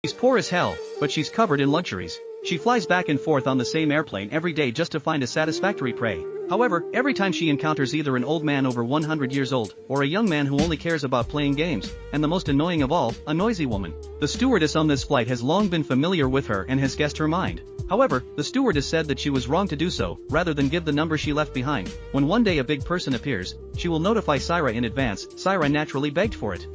She's poor as hell, but she's covered in luxuries. She flies back and forth on the same airplane every day just to find a satisfactory prey. However, every time she encounters either an old man over 100 years old, or a young man who only cares about playing games, and the most annoying of all, a noisy woman. The stewardess on this flight has long been familiar with her and has guessed her mind. However, the stewardess said that she was wrong to do so, rather than give the number she left behind. When one day a big person appears, she will notify Syra in advance. Syra naturally begged for it.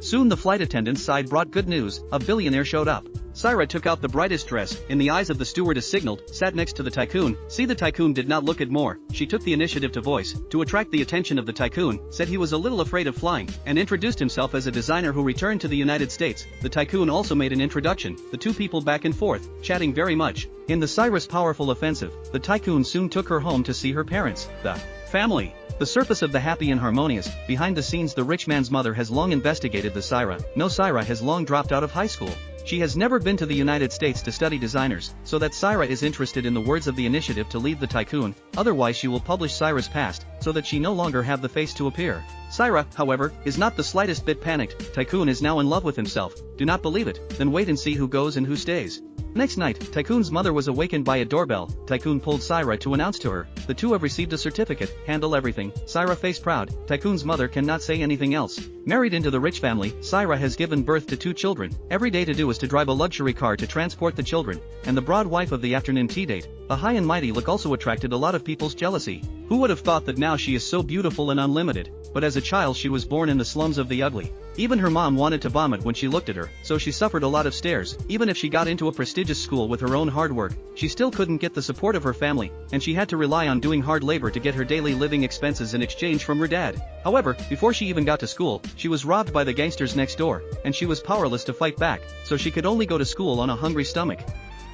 Soon the flight attendant's side brought good news, a billionaire showed up. Syra took out the brightest dress, in the eyes of the stewardess signaled, sat next to the tycoon. See, the tycoon did not look at more. She took the initiative to voice, to attract the attention of the tycoon, said he was a little afraid of flying, and introduced himself as a designer who returned to the United States. The tycoon also made an introduction, the two people back and forth, chatting very much. In the Syra's powerful offensive, the tycoon soon took her home to see her parents, the family. The surface of the happy and harmonious, behind the scenes the rich man's mother has long investigated the Syra. No, Syra has long dropped out of high school. She has never been to the United States to study designers, so that Syra is interested in the words of the initiative to leave the tycoon, otherwise she will publish Syra's past, so that she no longer have the face to appear. Syra, however, is not the slightest bit panicked. Tycoon is now in love with himself. Do not believe it? Then wait and see who goes and who stays. Next night, Tycoon's mother was awakened by a doorbell. Tycoon pulled Syra to announce to her, the two have received a certificate, handle everything. Syra face proud, Tycoon's mother cannot say anything else. Married into the rich family, Syra has given birth to 2 children. Every day to do is to drive a luxury car to transport the children, and the broad wife of the afternoon tea date. A high and mighty look also attracted a lot of people's jealousy. Who would have thought that now she is so beautiful and unlimited? But as a child she was born in the slums of the ugly. Even her mom wanted to vomit when she looked at her, so she suffered a lot of stares. Even if she got into a prestigious school with her own hard work, she still couldn't get the support of her family, and she had to rely on doing hard labor to get her daily living expenses in exchange from her dad. However, before she even got to school, she was robbed by the gangsters next door, and she was powerless to fight back, so she could only go to school on a hungry stomach.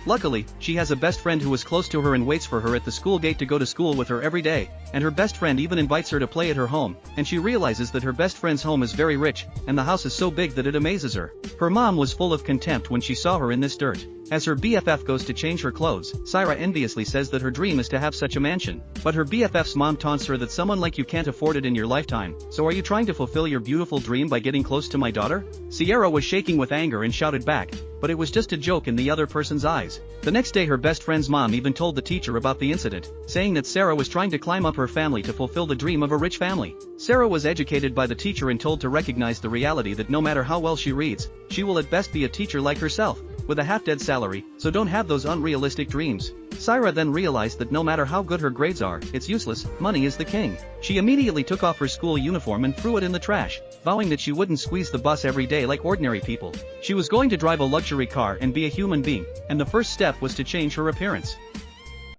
Luckily, she has a best friend who is close to her and waits for her at the school gate to go to school with her every day, and her best friend even invites her to play at her home, and she realizes that her best friend's home is very rich, and the house is so big that it amazes her. Her mom was full of contempt when she saw her in this dirt. As her BFF goes to change her clothes, Syra enviously says that her dream is to have such a mansion. But her BFF's mom taunts her that someone like you can't afford it in your lifetime. So are you trying to fulfill your beautiful dream by getting close to my daughter? Sierra was shaking with anger and shouted back, but it was just a joke in the other person's eyes. The next day her best friend's mom even told the teacher about the incident, saying that Sarah was trying to climb up her family to fulfill the dream of a rich family. Sarah was educated by the teacher and told to recognize the reality that no matter how well she reads, she will at best be a teacher like herself, with a half-dead salary, so don't have those unrealistic dreams. Syra then realized that no matter how good her grades are, it's useless, money is the king. She immediately took off her school uniform and threw it in the trash, vowing that she wouldn't squeeze the bus every day like ordinary people. She was going to drive a luxury car and be a human being, and the first step was to change her appearance.